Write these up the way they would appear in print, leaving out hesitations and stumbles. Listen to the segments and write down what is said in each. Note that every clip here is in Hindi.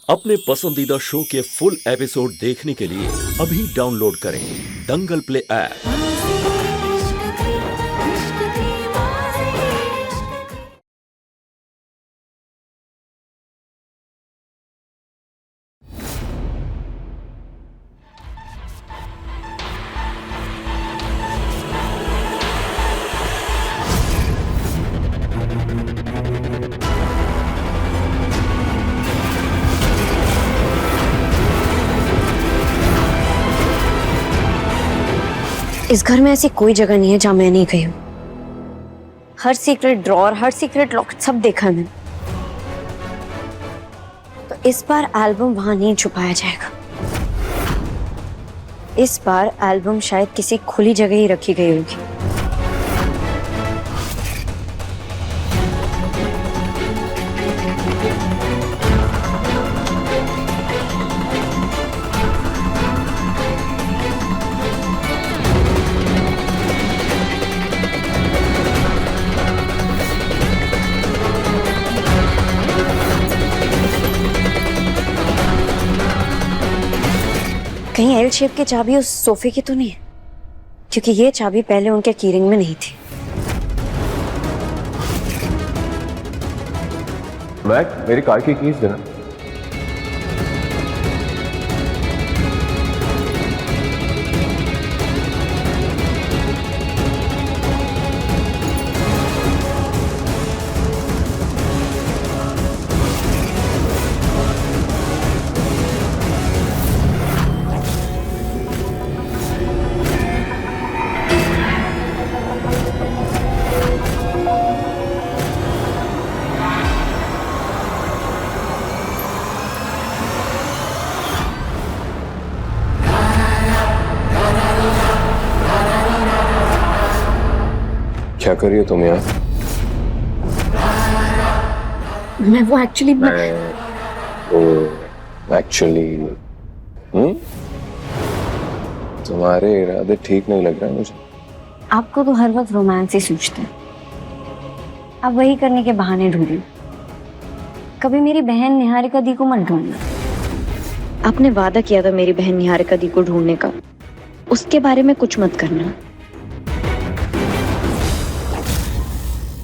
अपने पसंदीदा शो के फुल एपिसोड देखने के लिए अभी डाउनलोड करें दंगल प्ले ऐप। इस घर में ऐसी कोई जगह नहीं है जहां मैं नहीं गई हूँ। हर सीक्रेट ड्रॉर, हर सीक्रेट लॉकेट सब देखा है मैंने। तो इस बार एल्बम वहां नहीं छुपाया जाएगा। इस बार एल्बम शायद किसी खुली जगह ही रखी गई होगी। कहीं एल शेप की चाबी उस सोफे की तो नहीं है, क्योंकि ये चाबी पहले उनके कीरिंग में नहीं थी। मैक, मेरी कार की कीज देना। क्या कर रही हो तुम यार? मैं वो एक्चुअली तुम्हारे इरादे ठीक नहीं लग रहे हैं मुझे। आपको तो हर वक्त रोमांस ही सूझते हैं। आप वही करने के बहाने ढूंढिए। कभी मेरी बहन निहारिका दी को मत ढूंढना। आपने वादा किया था मेरी बहन निहारिका दी को ढूंढने का, उसके बारे में कुछ मत करना।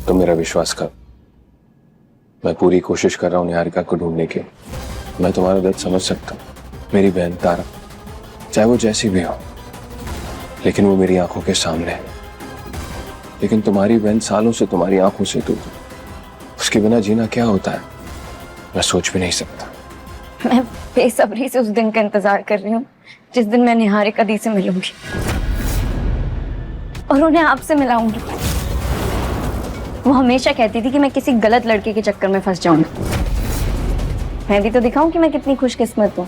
तुम मेरा विश्वास कर, मैं पूरी कोशिश कर रहा हूँ निहारिका को ढूंढने की। मैं तुम्हारा दर्द समझ सकता हूँ। मेरी बहन तारा, चाहे वो जैसी भी हो, लेकिन वो मेरी आंखों के सामने है। लेकिन तुम्हारी बहन सालों से तुम्हारी आंखों से दूर, उसके बिना जीना क्या होता है मैं सोच भी नहीं सकता। मैं बेसब्री से उस दिन का इंतजार कर रही हूँ जिस दिन मैं निहारिका दी से मिलूंगी और उन्हें आपसे मिलाऊंगी। वो हमेशा कहती थी कि मैं किसी गलत लड़के के चक्कर में फंस जाऊंगी। मैं भी तो दिखाऊं कि मैं कितनी खुशकिस्मत हूँ,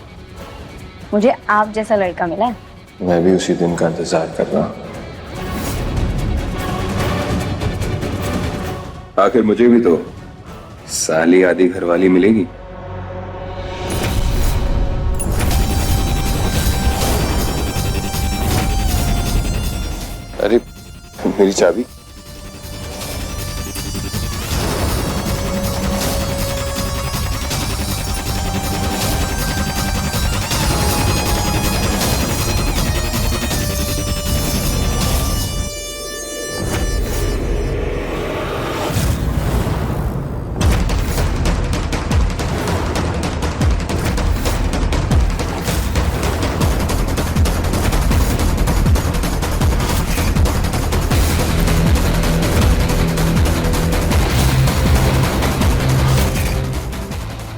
मुझे आप जैसा लड़का मिला है। मैं भी उसी दिन का इंतजार कर रहा हूँ। आखिर मुझे भी तो साली आदि घरवाली मिलेगी। अरे मेरी चाबी।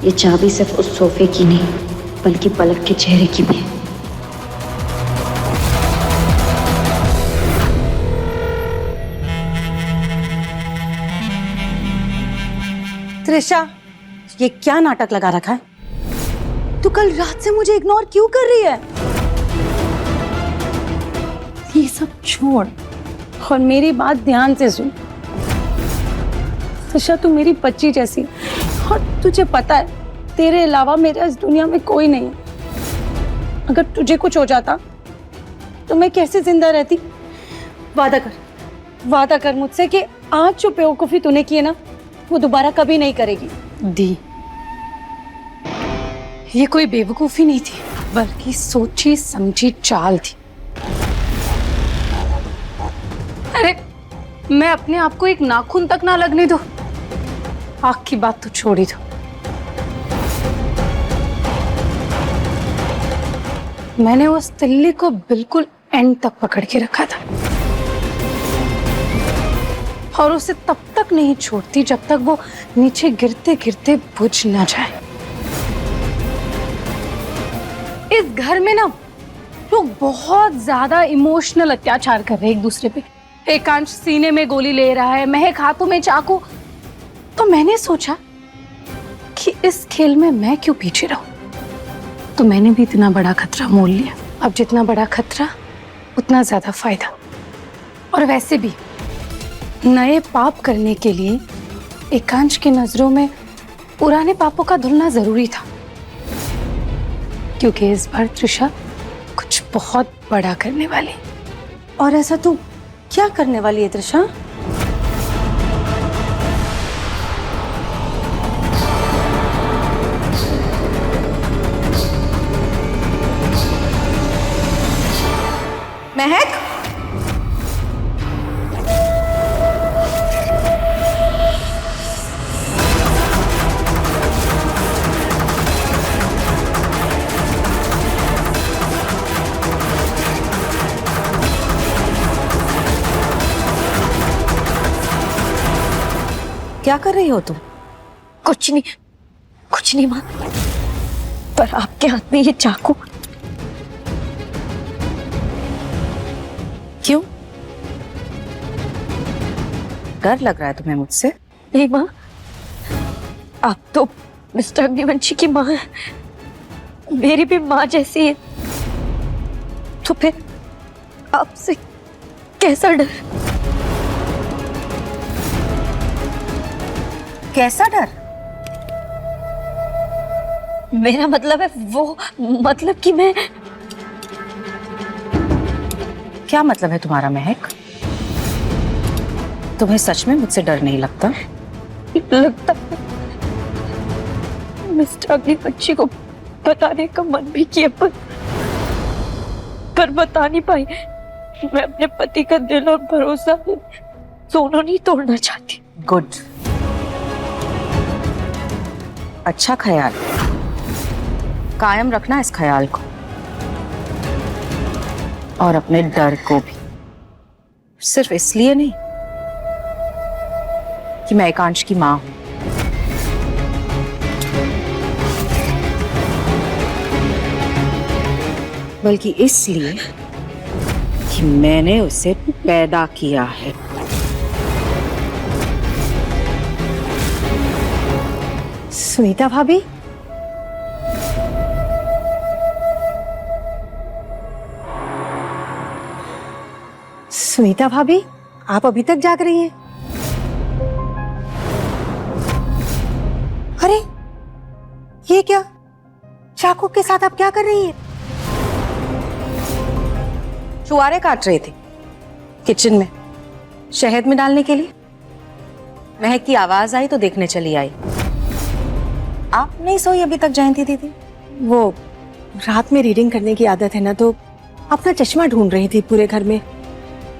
ये चाबी सिर्फ उस सोफे की नहीं, बल्कि पलक के चेहरे की भी है। त्रिशा, ये क्या नाटक लगा रखा है? तू कल रात से मुझे इग्नोर क्यों कर रही है? ये सब छोड़ और मेरी बात ध्यान से सुन। त्रिशा, तू मेरी बच्ची जैसी और तुझे पता है तेरे अलावा मेरे इस दुनिया में कोई नहीं है। अगर तुझे कुछ हो जाता तो मैं कैसे जिंदा रहती? वादा कर मुझसे कि आज जो बेवकूफी तूने की है ना, वो दोबारा कभी नहीं करेगी। दी, ये कोई बेवकूफी नहीं थी, बल्कि सोची समझी चाल थी। अरे मैं अपने आप को एक नाखून तक ना लगने दो, आग की बात तो छोड़ ही दो। मैंने उस तिल्ली को बिल्कुल एंड तक पकड़ के रखा था और उसे तब तक नहीं छोड़ती जब तक वो नीचे गिरते गिरते बुझ ना जाए। इस घर में ना लोग बहुत ज्यादा इमोशनल अत्याचार कर रहे हैं एक दूसरे पे। एकांश सीने में गोली ले रहा है, महक हाथों में चाकू। तो मैंने सोचा कि इस खेल में मैं क्यों पीछे रहूं, तो मैंने भी इतना बड़ा खतरा मोल लिया। अब जितना बड़ा खतरा उतना ज्यादा फायदा। और वैसे भी नए पाप करने के लिए एकांश की नजरों में पुराने पापों का धुलना जरूरी था, क्योंकि इस बार त्रिशा कुछ बहुत बड़ा करने वाली। और ऐसा तू क्या करने वाली है त्रिशा? महक, क्या कर रही हो तुम? कुछ नहीं माँ, पर आपके हाथ में ये चाकू। क्यों? डर लग रहा है तुम्हें मुझसे? नहीं माँ, आप तो मिस्टर अग्निवंशी की माँ है, मेरी भी माँ जैसी है, तो फिर आपसे कैसा डर? कैसा डर? मेरा मतलब है वो, मतलब कि मैं। क्या मतलब है तुम्हारा महक? तुम्हें सच में मुझसे डर नहीं लगता? लगता है मिस्टर अग्निवंशी को बताने का मन भी किया, पर बता नहीं पाई। मैं अपने पति का दिल और भरोसा दोनों नहीं तोड़ना चाहती। गुड, अच्छा ख्याल, कायम रखना इस ख्याल को, और अपने डर को भी। सिर्फ इसलिए नहीं कि मैं एकांश की मां हूं, बल्कि इसलिए कि मैंने उसे पैदा किया है। सुनीता भाभी, सुनीता भाभी, आप अभी तक जाग रही हैं? अरे ये क्या, चाकू के साथ आप क्या कर रही हैं? छुआरे काट रहे थे किचन में, शहद में डालने के लिए। महक की आवाज आई तो देखने चली आई। आप नहीं सोई अभी तक जयंती दीदी? वो रात में रीडिंग करने की आदत है ना, तो अपना चश्मा ढूंढ रही थी पूरे घर में।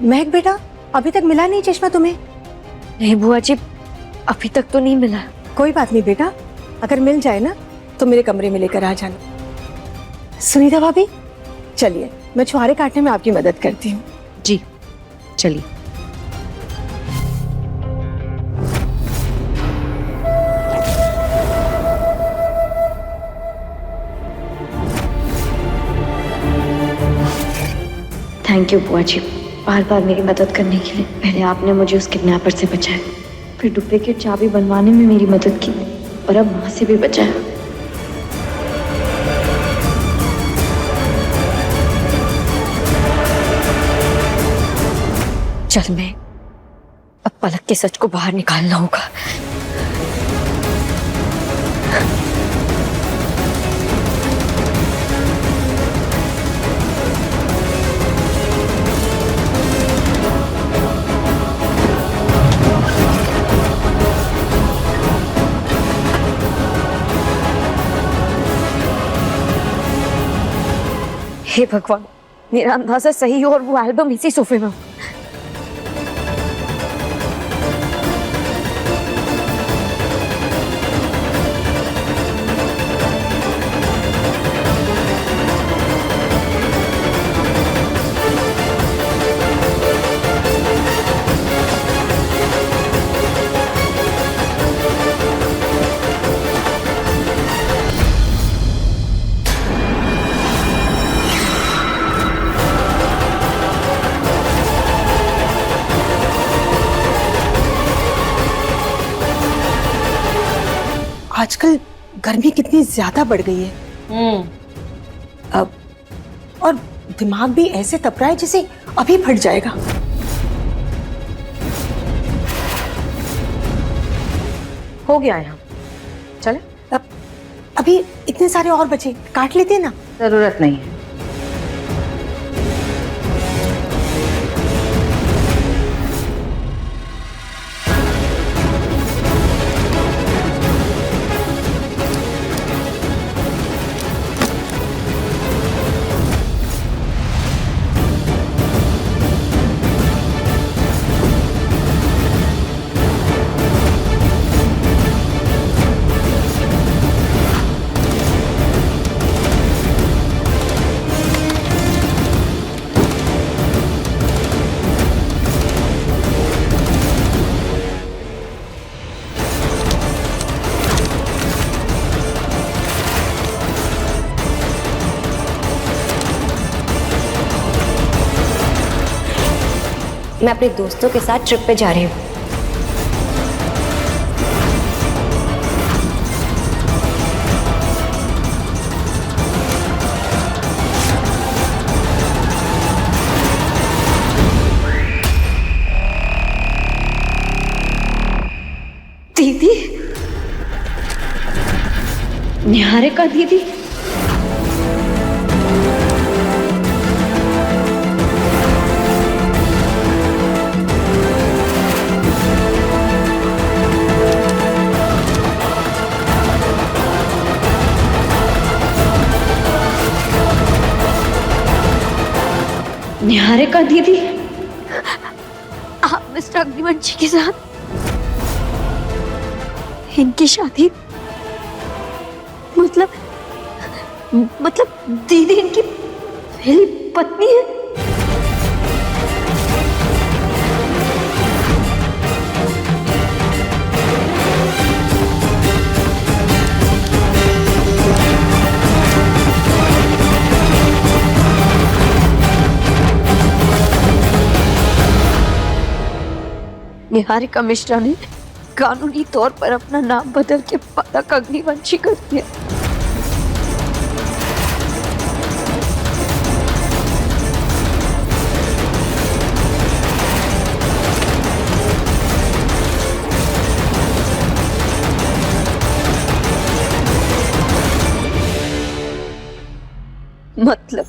महक बेटा, अभी तक मिला नहीं चश्मा तुम्हें? नहीं बुआ जी, अभी तक तो नहीं मिला। कोई बात नहीं बेटा, अगर मिल जाए ना तो मेरे कमरे में लेकर आ जाना। सुनीता भाभी चलिए, मैं छुआरे काटने में आपकी मदद करती हूँ। जी चलिए। थैंक यू बुआ जी, बार बार मेरी मदद करने के लिए। पहले आपने मुझे उस किडनैपर से बचाया, फिर डुप्लीकेट चाबी बनवाने में मेरी मदद की, और अब माँ से भी बचाया। चल, मैं अब पलक के सच को बाहर निकालना होगा। हे भगवान, मेरा अंदाजा सही हो और वो एल्बम इसी सोफे में हो। आजकल गर्मी कितनी ज्यादा बढ़ गई है। अब और दिमाग भी ऐसे तप रहा है जैसे अभी फट जाएगा। हो गया यहाँ, चले अब। अभी इतने सारे और बचे, काट लेते हैं ना। जरूरत नहीं है। मैं अपने दोस्तों के साथ ट्रिप पे जा रही हूँ। दीदी, निहारिका दीदी, निहारिका दीदी, आप मिस्टर अग्निवंशी के साथ इनकी शादी, मतलब दीदी इनकी पहली पत्नी है। निहारिका मिश्रा ने कानूनी तौर पर अपना नाम बदल के पलक अग्निवंशी कर दिया। मतलब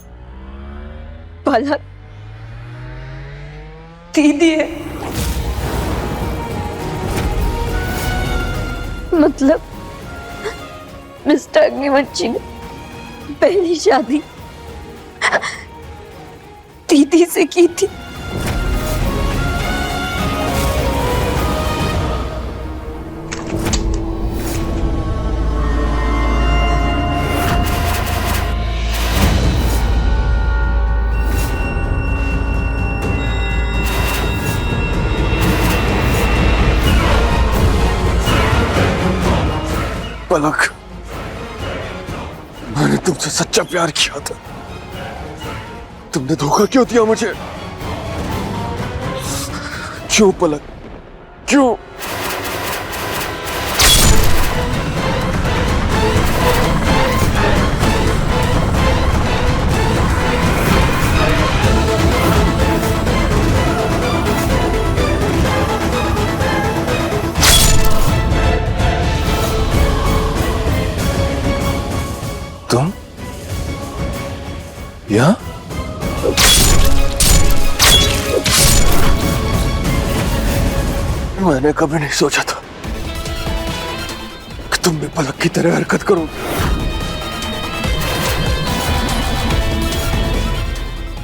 पलक दीदी है। मतलब मिस्टर अग्निवंशी ने पहली शादी दीदी से की थी। पलक, मैंने तुमसे सच्चा प्यार किया था, तुमने धोखा क्यों दिया मुझे? क्यों पलक, क्यों? तुम यहाँ? मैंने कभी नहीं सोचा था कि तुम भी पलक की तरह हरकत करोगे।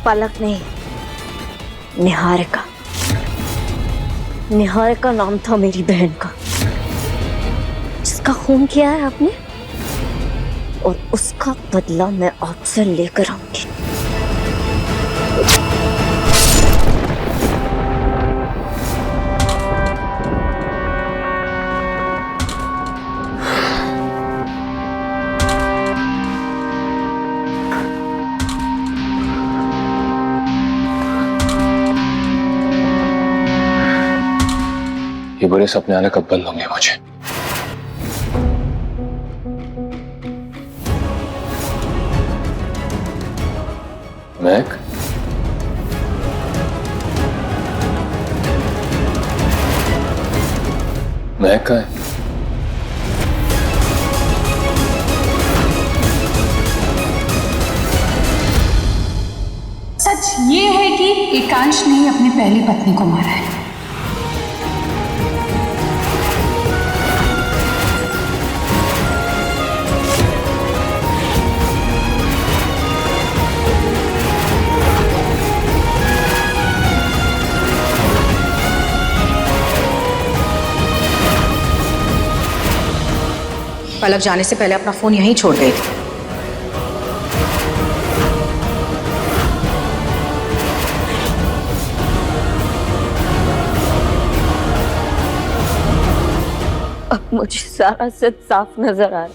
पलक नहीं, निहारिका। निहारिका नाम था मेरी बहन का, जिसका खून किया है आपने, और उसका बदला मैं आपसे लेकर आऊंगी। ये बुरे सपने आने कब बंद होंगे मुझे? महक, महक कहाँ है? सच ये है कि एकांश ने ही अपनी पहली पत्नी को मारा है। पलक जाने से पहले अपना फोन यहीं छोड़ गई थी। अब मुझे सारा सच साफ नजर आ रहा है,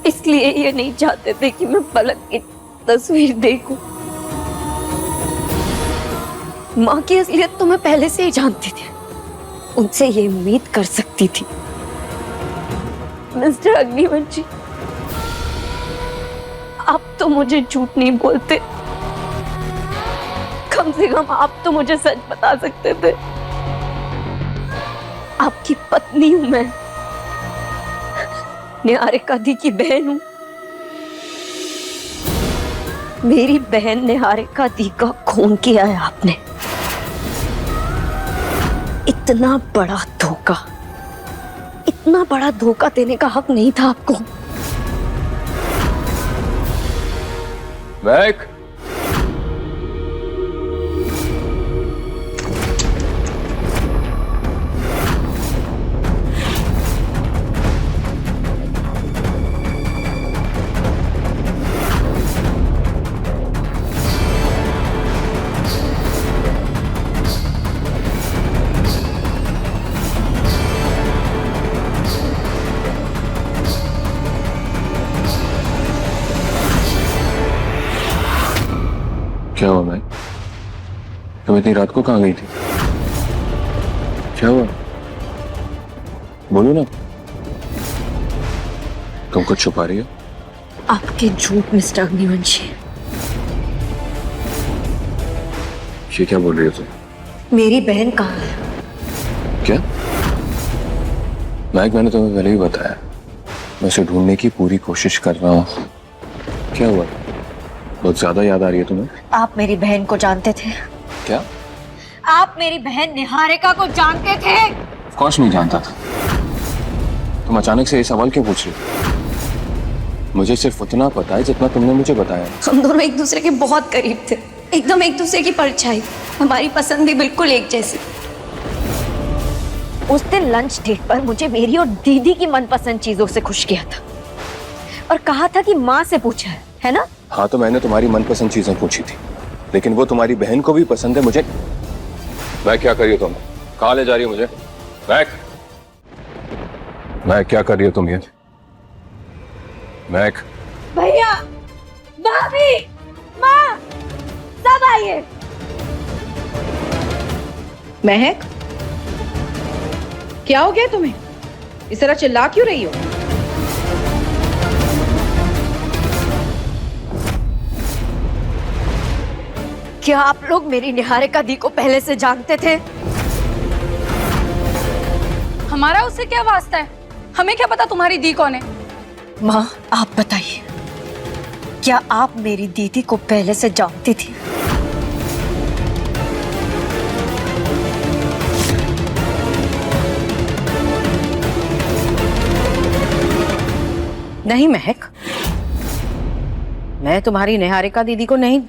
इसलिए ये नहीं चाहते थे कि मैं पलक की तस्वीर देखूं। माँ की असलियत तो मैं पहले से ही जानती थी, उनसे ये उम्मीद कर सकती थी। मिस्टर अग्निवंशी, आप तो मुझे झूठ नहीं बोलते, कम से कम आप तो मुझे सच बता सकते थे। आपकी पत्नी हूं मैं, निहारिका दी की बहन हूं। मेरी बहन निहारिका दी का खून किया है आपने। इतना बड़ा धोखा, इतना बड़ा धोखा देने का हक नहीं था आपको। महक, क्या हुआ महक? तुम इतनी रात को कहाँ गई थी? क्या हुआ? बोलो ना। तुम कुछ छुपा रही हो? आपके झूठ मिस्टर अग्निवंशी। ये क्या बोल रही हो तुम? मेरी बहन कहाँ है? क्या? महक, मैंने तुम्हें पहले ही बताया, मैं उसे ढूंढने की पूरी कोशिश कर रहा हूँ। क्या हुआ? बहुत ज्यादा याद आ रही है तुम्हें? आप मेरी बहन को जानते थे? क्या? आप मेरी बहन निहारिका को जानते थे? ऑफ कोर्स नहीं जानता था। तुम अचानक से ये सवाल क्यों पूछ रही हो? मुझे सिर्फ उतना पता है जितना तुमने मुझे बताया। हम दोनों एक दूसरे के बहुत करीब थे, एकदम एक दूसरे की परछाई। हमारी पसंद भी बिल्कुल एक जैसी। उस दिन लंच डेट पर मुझे मेरी और दीदी की मनपसंद चीजों से खुश किया था और कहा था कि माँ से पूछा है ना? हाँ, तो मैंने तुम्हारी मनपसंद चीजें पूछी थी, लेकिन वो तुम्हारी बहन को भी पसंद है। मुझे मैं क्या कर रही हो तुम? कहाँ ले जा रही हो मुझे? मैं क्या कर रही हो तुम ये? मैक, भैया, भाभी, माँ, सब आइए। महक, क्या हो गया तुम्हें? इस तरह चिल्ला क्यों रही हो? क्या आप लोग मेरी निहारिका दी को पहले से जानते थे? हमारा उससे क्या वास्ता है? हमें क्या पता तुम्हारी दी कौन है? माँ, आप बताइए, क्या आप मेरी दीदी को पहले से जानती थी? नहीं महक, मैं तुम्हारी निहारिका दीदी को नहीं।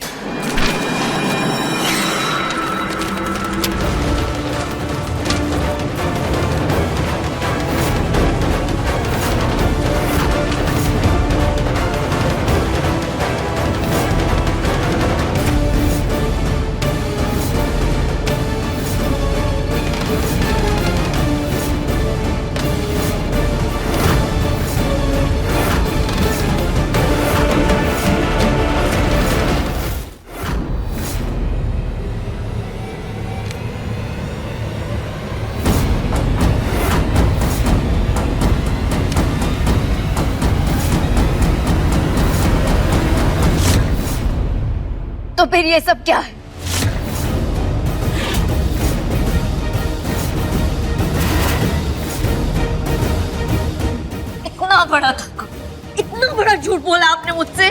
तो फिर ये सब क्या है? इतना बड़ा धोखा, इतना बड़ा झूठ बोला आपने मुझसे।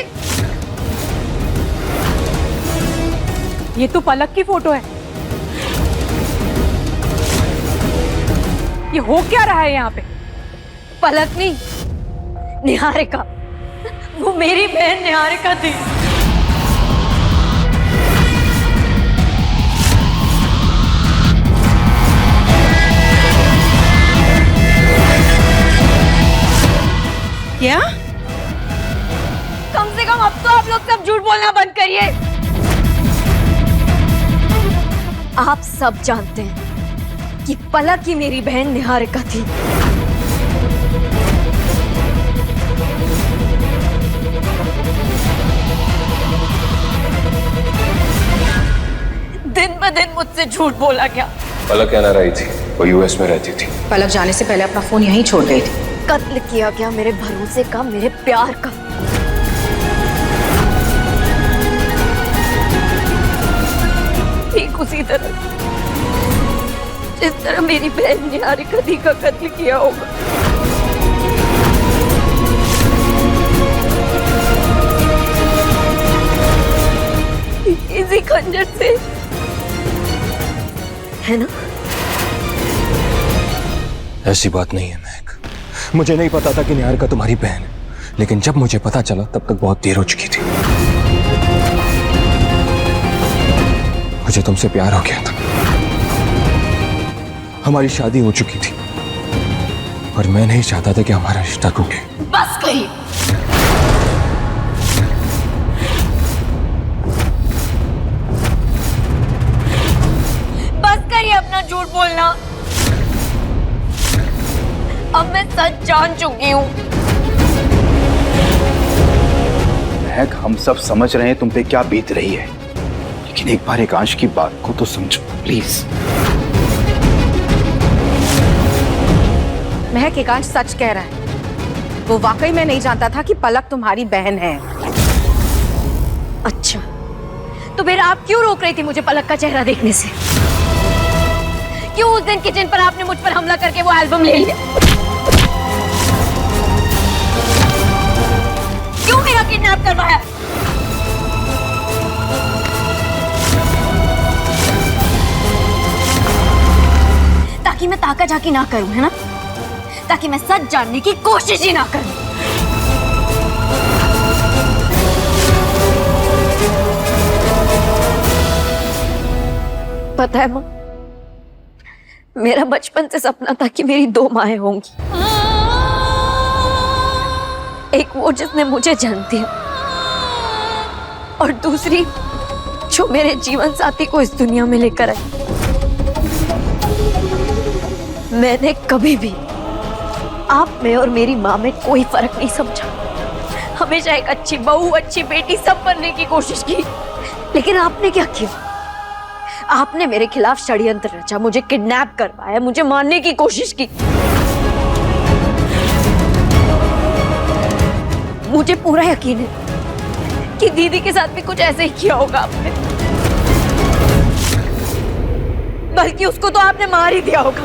ये तो पलक की फोटो है। ये हो क्या रहा है यहाँ पे? पलक नहीं, निहारिका। वो मेरी बहन निहारिका थी। क्या? कम से कम अब तो आप लोग सब झूठ बोलना बंद करिए। आप सब जानते हैं कि पलक ही मेरी बहन निहारिका थी। दिन ब दिन मुझसे झूठ बोला गया। पलक कहना रही थी वो यूएस में रहती थी। पलक जाने से पहले अपना फोन यहीं छोड़ गई थी। कत्ल किया गया मेरे भरोसे का, मेरे प्यार का। ठीक उसी तरह जिस तरह मेरी बहन निहारिका दी का कत्ल किया होगा। इसी खंजर से, है ना? ऐसी बात नहीं है महक। मुझे नहीं पता था कि निहारिका तुम्हारी बहन है, लेकिन जब मुझे पता चला तब तक बहुत देर हो चुकी थी। मुझे तुमसे प्यार हो गया था, हमारी शादी हो चुकी थी और मैं नहीं चाहता था कि हमारा रिश्ता टूटे। बस करिए। बस करिए अपना झूठ बोलना। अब मैं सच जान चुकी हूँ। महक, हम सब समझ रहे हैं तुम पे क्या बीत रही है, लेकिन एक बार एकांश की बात को तो समझो प्लीज। महक, एकांश सच कह रहा है। वो वाकई में नहीं जानता था कि पलक तुम्हारी बहन है। अच्छा, तो फिर आप क्यों रोक रही थी मुझे पलक का चेहरा देखने से? क्यों उस दिन किचन पर आपने मुझ पर हमला करके वो एल्बम ले लिया? क्यों मेरा किडनैप करवाया? ताकि मैं ताका झाकी ना करूं, है ना? ताकि मैं सच जानने की कोशिश ही ना करूं। पता है मां, मेरा बचपन से सपना था कि मेरी 2 माएं होंगी। एक वो जिसने मुझे जन्म दिया और दूसरी जो मेरे जीवन साथी को इस दुनिया में लेकर आई। मैंने कभी भी आप में और मेरी माँ में कोई फर्क नहीं समझा। हमेशा एक अच्छी बहू, अच्छी बेटी सब बनने की कोशिश की। लेकिन आपने क्या किया? आपने मेरे खिलाफ षड्यंत्र रचा, मुझे किडनैप करवाया, मुझे मारने की कोशिश की। मुझे पूरा यकीन है कि दीदी के साथ भी कुछ ऐसे ही किया होगा आपने। बल्कि उसको तो आपने मार ही दिया होगा।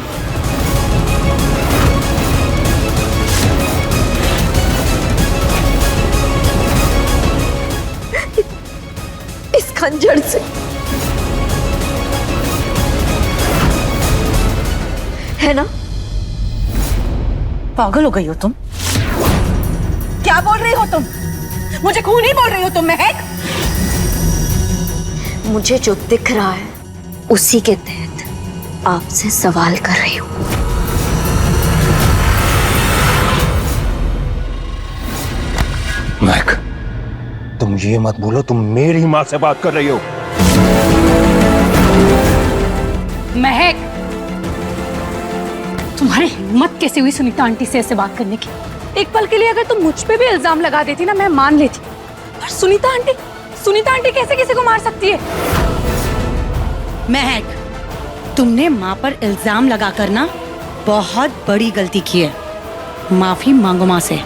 इस खंजर से। है ना? पागल हो गई हो तुम? क्या बोल रही हो तुम? मुझे खूनी बोल रही हो तुम महक? मुझे जो दिख रहा है उसी के तहत आपसे सवाल कर रही हूँ। महक, तुम ये मत बोलो तुम मेरी माँ से बात कर रही हो। महक, तुम्हारी हिम्मत कैसे हुई सुनीता आंटी से ऐसे बात करने की? एक पल के लिए अगर तुम मुझ पे भी इल्जाम लगा देती ना, मैं मान लेती। पर सुनीता आंटी कैसे किसी को मार सकती है? महक, तुमने माँ पर इल्जाम लगाकर ना बहुत बड़ी गलती की है। माफी मांगो माँ से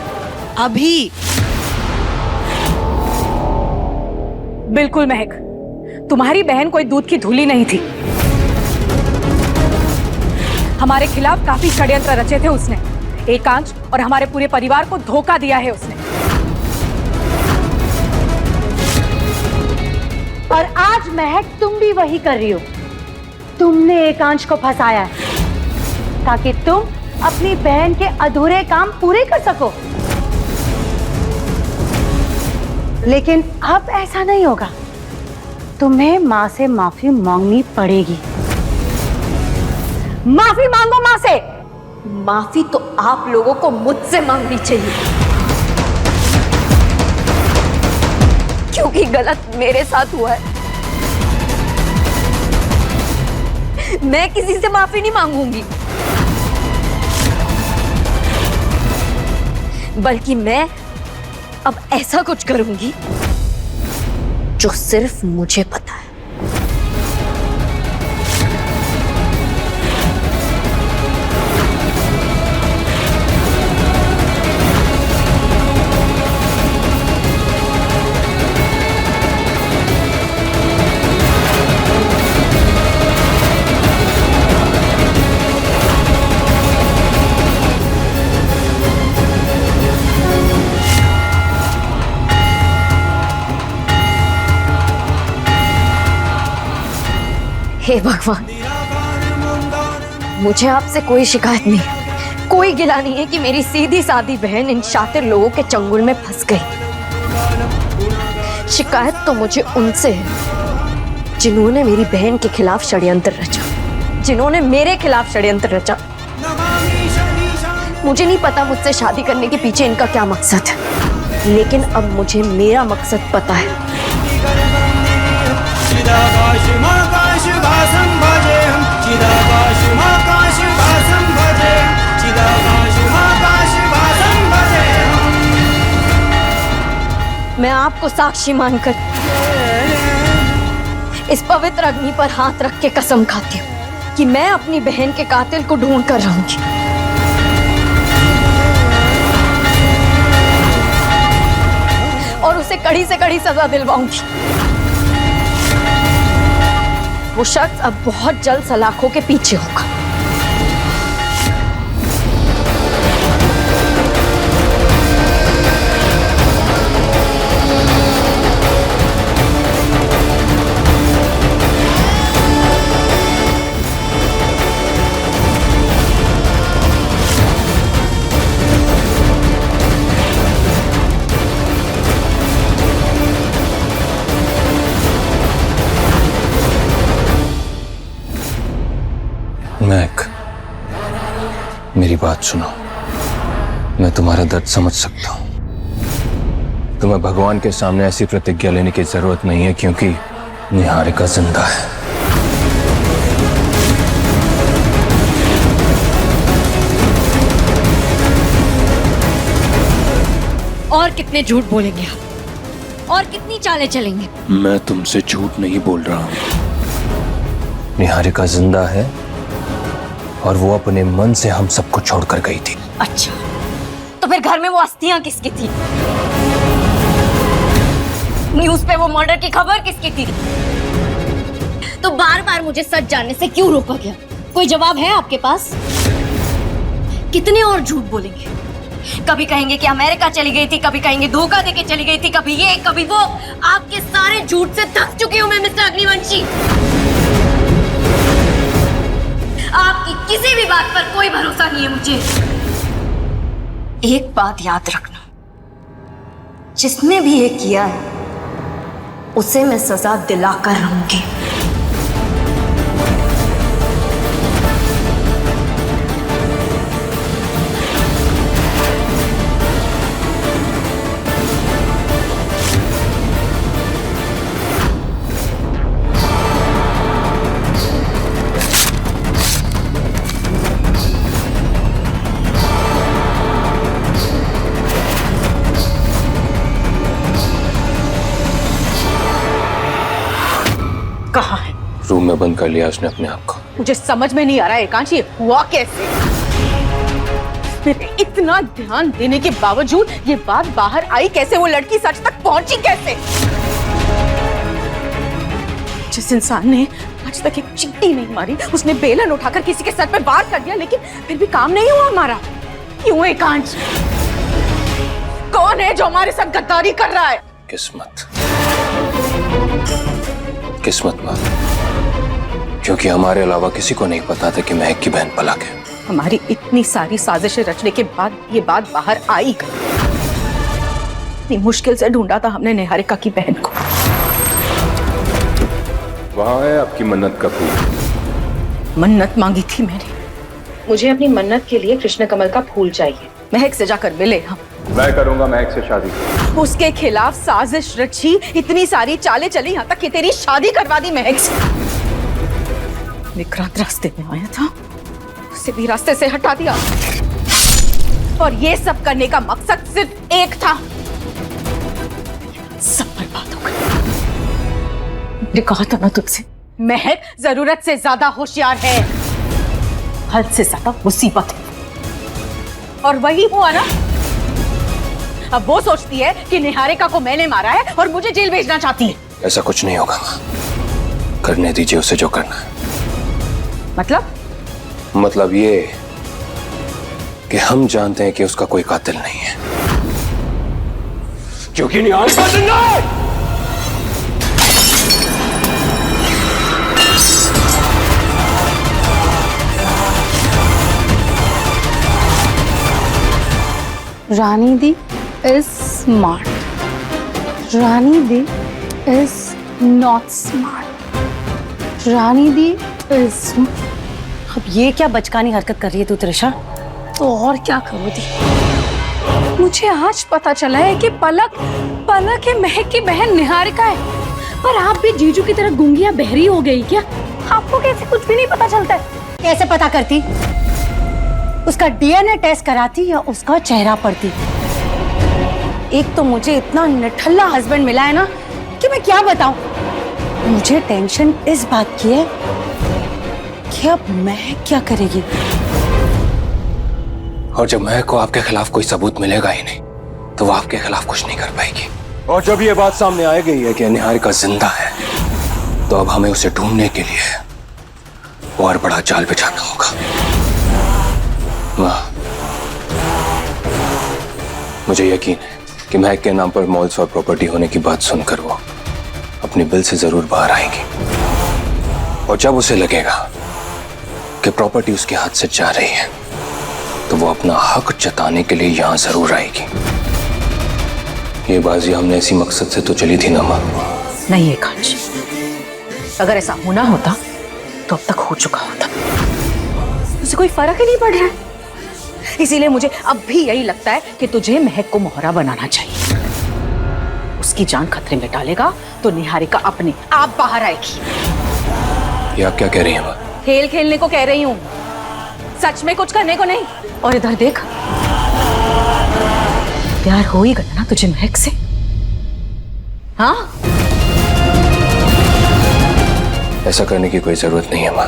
अभी। बिल्कुल महक, तुम्हारी बहन कोई दूध की धूली नहीं थी। हमारे खिलाफ काफी षड्यंत्र रचे थे उसने। एकांश और हमारे पूरे परिवार को धोखा दिया है उसने। और आज महक तुम भी वही कर रही हो। तुमने एकांश को फंसाया है ताकि तुम अपनी बहन के अधूरे काम पूरे कर सको। लेकिन अब ऐसा नहीं होगा। तुम्हें माँ से माफी मांगनी पड़ेगी। माफी मांगो माँ से। माफी तो आप लोगों को मुझसे मांगनी चाहिए, क्योंकि गलत मेरे साथ हुआ है। मैं किसी से माफी नहीं मांगूंगी, बल्कि मैं अब ऐसा कुछ करूंगी जो सिर्फ मुझे पता है। हे भगवान, मुझे आपसे कोई शिकायत नहीं, कोई गिला नहीं है कि मेरी सीधी सादी बहन इन शातिर लोगों के चंगुल में फंस गई। शिकायत तो मुझे उनसे है जिन्होंने मेरी बहन के खिलाफ षड्यंत्र रचा, जिन्होंने मेरे खिलाफ षड्यंत्र रचा। मुझे नहीं पता मुझसे शादी करने के पीछे इनका क्या मकसद है, लेकिन अब मुझे मेरा मकसद पता है। मैं आपको साक्षी मानकर इस पवित्र अग्नि पर हाथ रख के कसम खाती हूँ कि मैं अपनी बहन के कातिल को ढूंढ कर रहूंगी। और उसे कड़ी से कड़ी सजा दिलवाऊंगी। वो शख्स अब बहुत जल्द सलाखों के पीछे होगा। महक, मेरी बात सुनो। मैं तुम्हारा दर्द समझ सकता हूं। तुम्हें भगवान के सामने ऐसी प्रतिज्ञा लेने की जरूरत नहीं है, क्योंकि निहारिका जिंदा है। और कितने झूठ बोलेंगे आप? और कितनी चालें चलेंगे? मैं तुमसे झूठ नहीं बोल रहा हूं। निहारिका जिंदा है और वो अपने मन से हम सबको छोड़कर गई थी। अच्छा, तो फिर घर में वो अस्थियां किसकी थी? न्यूज़ पे वो मर्डर की खबर किसकी थी? तो बार बार मुझे सच जानने से क्यों रोका गया? कोई जवाब है आपके पास? कितने और झूठ बोलेंगे? कभी कहेंगे कि अमेरिका चली गई थी, कभी कहेंगे धोखा देके चली गई थी, कभी ये कभी वो। आपके सारे झूठ से थक चुकी हूं मैं मिस्टर अग्निवंशी। आपकी किसी भी बात पर कोई भरोसा नहीं है मुझे। एक बात याद रखना, जिसने भी ये किया है उसे मैं सजा दिलाकर रहूंगी। कहाँ है? रूम में बंद कर लिया उसने अपने आप को। मुझे समझ में नहीं आ रहा एकांश, ये हुआ कैसे? मेरे इतना ध्यान देने के बावजूद ये बात बाहर आई कैसे? वो लड़की सच तक पहुंची कैसे? जिस इंसान ने आज तक एक चींटी नहीं मारी, उसने बेलन उठाकर किसी के सर पे वार कर दिया, लेकिन फिर भी काम नहीं हुआ हमारा। क्यों एकांश? कौन है जो हमारे साथ गद्दारी कर रहा है? किस्मत, किस्मत माँ, क्योंकि हमारे अलावा किसी को नहीं पता था कि महक की बहन पलक है। हमारी इतनी सारी साजिशें रचने के बाद ये बात बाहर आई गई। इतनी मुश्किल से ढूंढा था हमने निहारिका की बहन को। वहाँ है आपकी मन्नत का फूल। मन्नत मांगी थी मैंने। मुझे अपनी मन्नत के लिए कृष्ण कमल का फूल चाहिए। महक से जाकर मिले हम। मैं करूंगा महक से शादी। उसके खिलाफ साजिश रची, इतनी सारी चालें चली, यहाँ तक कि तेरी शादी करवा दी महक से। विक्रांत रास्ते में आया था, उसे भी रास्ते से हटा दिया, और ये सब करने का मकसद सिर्फ एक था। सब बर्बाद हो गया। मैंने कहा था ना तुझसे, महक जरूरत से ज्यादा होशियार है, हद से ज्यादा मुसीबत है, और वही हुआ ना। अब वो सोचती है कि निहारिका को मैंने मारा है और मुझे जेल भेजना चाहती है। ऐसा कुछ नहीं होगा माँ, करने दीजिए उसे जो करना है। मतलब ये कि हम जानते हैं कि उसका कोई कातिल नहीं है, क्योंकि निहारिका जिंदा है। रानी दी is smart. Rani the is not smart. Rani the is अब ये क्या बचकानी हरकत कर रही है तू त्रिशा? तो और क्या करूँ दी? मुझे आज पता चला है कि पलक है महक की बहन निहारिका है। पर आप भी जीजू की तरह गूंगिया बहरी हो गई क्या? आपको कैसे कुछ भी नहीं पता चलता है? कैसे पता करती? उसका डीएनए टेस्ट कराती या उसका चेहरा पढ़ती? एक तो मुझे इतना निठल्ला हस्बैंड मिला है ना कि मैं क्या बताऊं। मुझे टेंशन इस बात की है कि अब महक क्या करेगी। और जब महक को आपके खिलाफ कोई सबूत मिलेगा ही नहीं, तो वो आपके खिलाफ कुछ नहीं कर पाएगी। और जब ये बात सामने आ गई है कि निहारिका जिंदा है, तो अब हमें उसे ढूंढने के लिए और बड़ा जाल बिछाना होगा। माँ, मुझे यकीन है कि महक के नाम पर मॉल्स और प्रॉपर्टी होने की बात सुनकर वो अपने बिल से जरूर बाहर आएगी। और जब उसे लगेगा कि प्रॉपर्टी उसके हाथ से जा रही है, तो वो अपना हक जताने के लिए यहां जरूर आएगी। ये बाजी हमने इसी मकसद से तो चली थी ना माँ। नहीं एकांश, अगर ऐसा होना होता तो अब तक हो चुका होता। उसे कोई फर्क ही नहीं पड़ रहा है। इसीलिए मुझे अब भी यही लगता है कि तुझे महक को मोहरा बनाना चाहिए। उसकी जान खतरे में डालेगा तो निहारिका अपने आप बाहर आएगी। ये आप क्या कह रही हैं माँ? खेल खेलने को कह रही हूँ, सच में कुछ करने को नहीं। और इधर देख, प्यार हो ही गया ना तुझे महक से? हाँ, ऐसा करने की कोई जरूरत नहीं है माँ।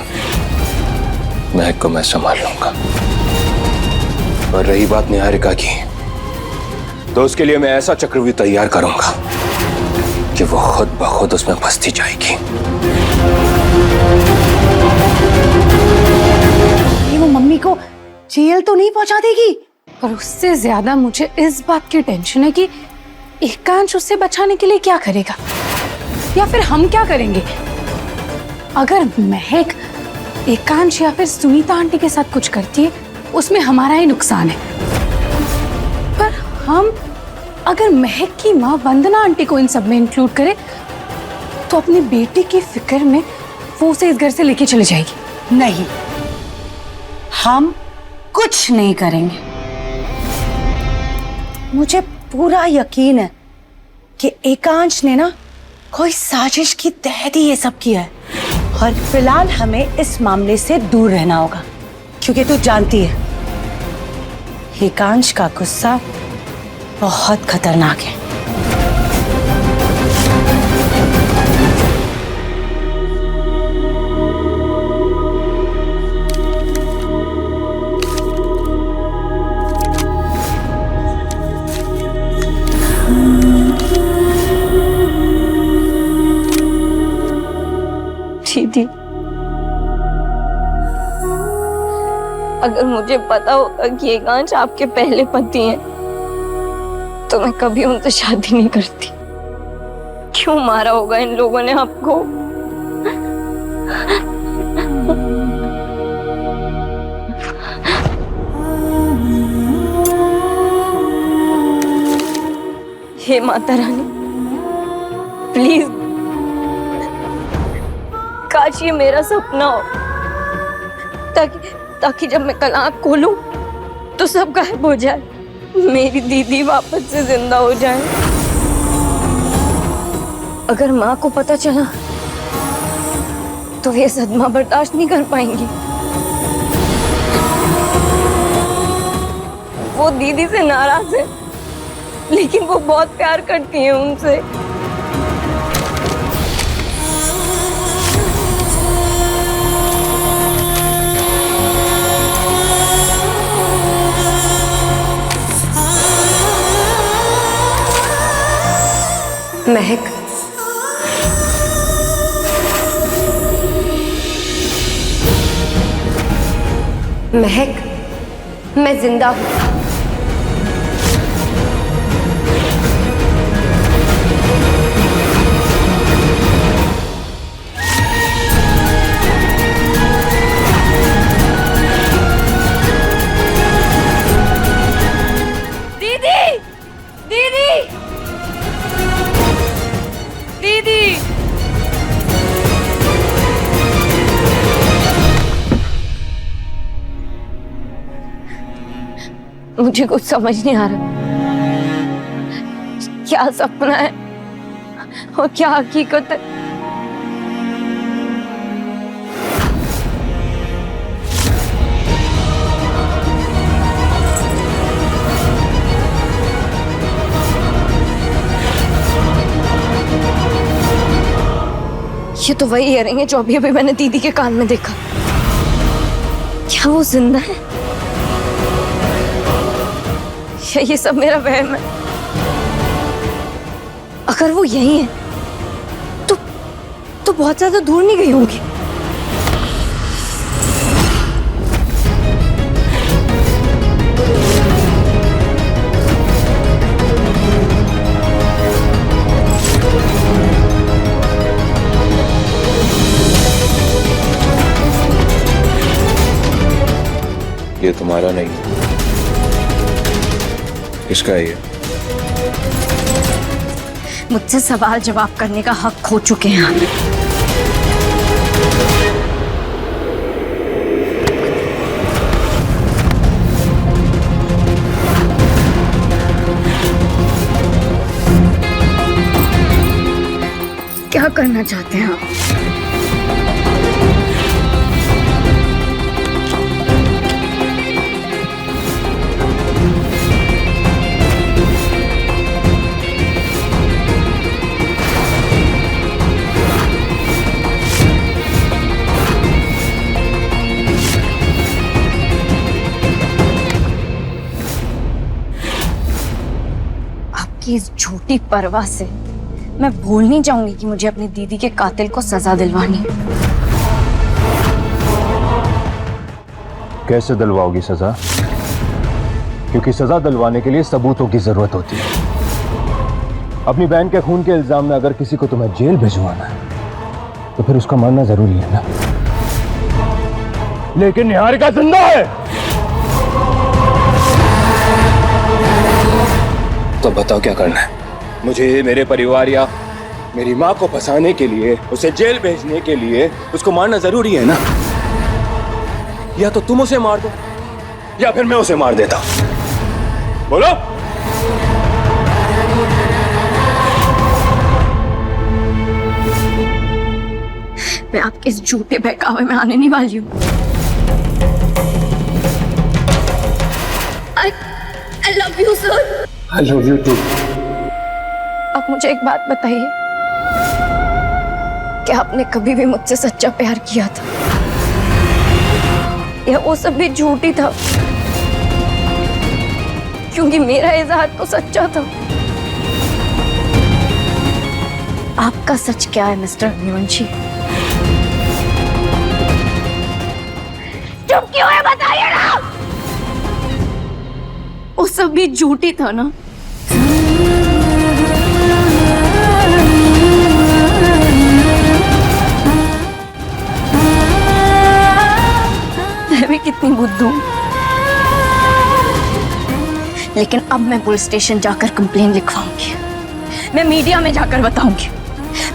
महक को मैं संभाल लूंगा। और रही बात निहारिका की, तो उसके लिए मैं ऐसा चक्रव्यूह तैयार करूंगा कि वो खुद ब खुद उसमें फंसती जाएगी। ये वो मम्मी को जेल तो नहीं पहुंचा देगी? और उससे ज्यादा मुझे इस बात की टेंशन है कि एकांश उससे बचाने के लिए क्या करेगा, या फिर हम क्या करेंगे। अगर महक एकांश या फिर सुनीता आंटी के साथ कुछ करती है, उसमें हमारा ही नुकसान है। पर अगर महक की माँ वंदना आंटी को इन सब में इंक्लूड करे तो अपनी बेटी की फिक्र में वो उसे इस घर से लेके चली जाएगी। नहीं, हम कुछ नहीं करेंगे। मुझे पूरा यकीन है कि एकांश ने ना कोई साजिश की तहत ही ये सब किया है, और फिलहाल हमें इस मामले से दूर रहना होगा, क्योंकि तू जानती है एकांश का गुस्सा बहुत खतरनाक है। दीदी, अगर मुझे पता होता कि एकांश आपके पहले पति हैं, तो मैं कभी उनसे शादी नहीं करती। क्यों मारा होगा इन लोगों ने आपको? हे माता रानी, प्लीज, काश ये मेरा सपना हो, ताकि जब मैं कल आँख खोलूं तो सब गायब हो जाए, मेरी दीदी वापस से जिंदा हो जाए। अगर माँ को पता चला तो ये सदमा बर्दाश्त नहीं कर पाएंगी। वो दीदी से नाराज है, लेकिन वो बहुत प्यार करती है उनसे। महक, महक, मैं जिंदा हूं। दीदी, दीदी, दीदी, मुझे कुछ समझ नहीं आ रहा, क्या सपना है और क्या हकीकत है। ये तो वही इयरिंग है जो अभी अभी मैंने दीदी के कान में देखा। क्या वो जिंदा है या ये सब मेरा वहम है? अगर वो यही है तो बहुत ज्यादा दूर नहीं गई होंगी। ये तुम्हारा नहीं है, किसका है ये? मुझसे सवाल जवाब करने का हक खो चुके हैं आप। क्या करना चाहते हैं आप? आपकी इस झूठी परवाह से मैं भूल नहीं जाऊंगी कि मुझे अपनी दीदी के कातिल को सजा दिलवानी है। कैसे दिलवाओगी सजा? क्योंकि सजा दिलवाने के लिए सबूतों की जरूरत होती है। अपनी बहन के खून के इल्जाम में अगर किसी को तुम्हें जेल भिजवाना है तो फिर उसका मरना जरूरी है ना। लेकिन निहारिका जिंदा है। तो बताओ क्या करना है? मुझे मेरे परिवार या मेरी माँ को फंसाने के लिए, उसे जेल भेजने के लिए उसको मारना जरूरी है ना? या तो तुम उसे मार दो या फिर मैं उसे मार देता हूं। बोलो। मैं आपके इस झूठे बहकावे में आने नहीं वाली हूँ। I love you, sir. I love you too. आप मुझे एक बात बताइए, क्या आपने कभी भी मुझसे सच्चा प्यार किया था या वो सब भी झूठी था? क्योंकि मेरा इजहार तो सच्चा था। आपका सच क्या है मिस्टर अग्निवंशी? चुप क्यों है, बताइए ना। वो सब भी झूठी था ना? मैं भी कितनी बुद्धू हूं, लेकिन अब मैं पुलिस स्टेशन जाकर कंप्लेन लिखवाऊंगी, मैं मीडिया में जाकर बताऊंगी,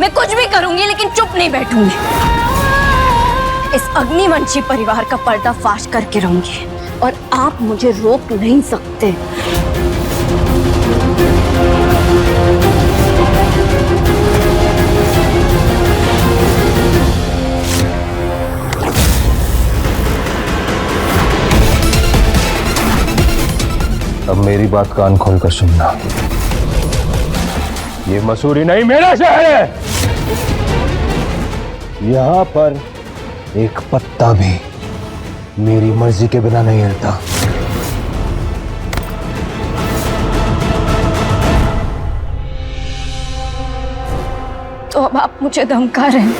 मैं कुछ भी करूंगी लेकिन चुप नहीं बैठूंगी। इस अग्निवंशी परिवार का पर्दाफाश करके रहूंगी और आप मुझे रोक नहीं सकते। अब मेरी बात कान खोलकर सुनना। ये मसूरी नहीं, मेरा शहर है। यहां पर एक पत्ता भी मेरी मर्जी के बिना नहीं हिलता। तो अब आप मुझे धमका रहे हैं?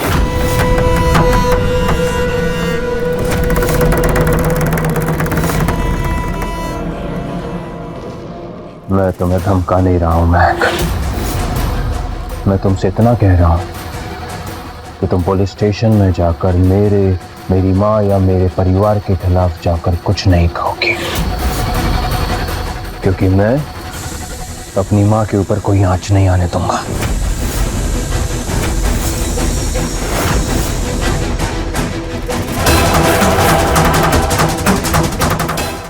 मैं तुम्हें धमका नहीं रहा हूं महक। मैं तुमसे इतना कह रहा हूं कि तुम पुलिस स्टेशन में जाकर मेरी माँ या मेरे परिवार के खिलाफ जाकर कुछ नहीं कहोगे, क्योंकि मैं अपनी माँ के ऊपर कोई आंच नहीं आने दूंगा।